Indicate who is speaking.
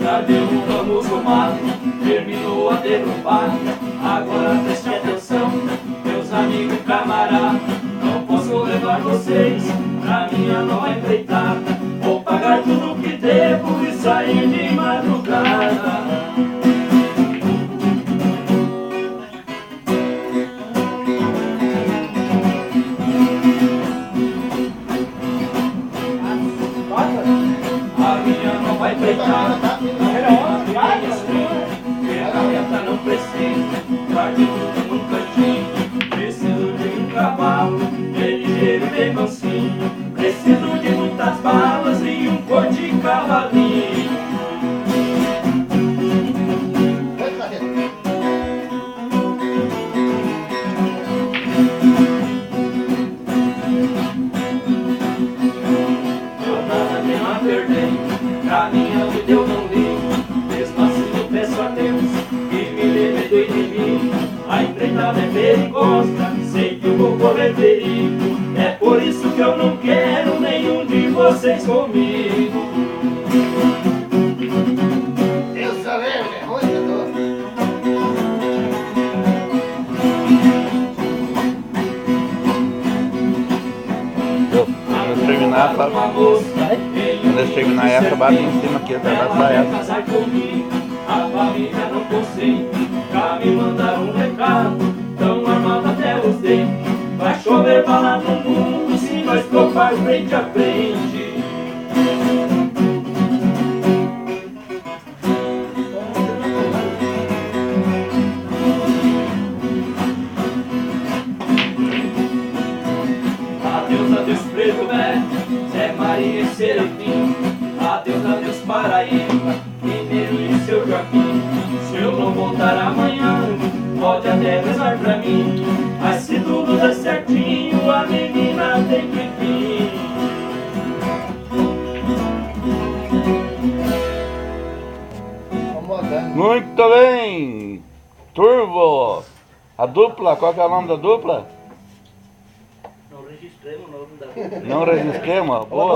Speaker 1: Já derrubamos o mato, terminou a derrubar. Agora preste atenção, meus amigos e camaradas. Não posso levar vocês pra minha nova empreitada. Vou pagar tudo que devo e sair de madrugada. A minha nova empreitada, ferramenta não precisa, guarde tudo num cantinho. Preciso de um cavalo, bem ligeiro e bem mansinho. Preciso de muitas balas e um cor de cavalinho. Eu nada tenho a perder, caminhão que Deus não ligo. Mesmo assim eu peço a Deus que me livre do inimigo. A empreitada é perigosa, sei que eu vou correr perigo. É por isso que eu não quero nenhum de vocês comigo.
Speaker 2: Eu sou é ruim,
Speaker 3: Quando terminar, quando terminar essa, bate em cima aqui, atravessa essa.
Speaker 1: Casar comigo, a família não consente. Pra me mandar um recado, tão armado até os dentes. Vai chover bala no mundo se nós topar frente a frente. Adeus Preto Velho, Zé Maria e Serafim. Adeus Paraíba, Mineiro e seu Joaquim. Se eu não voltar amanhã, pode até rezar pra mim. Mas se tudo der certinho, a menina tem que vir.
Speaker 3: Muito bem! Turbo! A dupla, qual que é o nome da dupla?
Speaker 1: Não registremos o nome da
Speaker 3: Não registremos? Boa!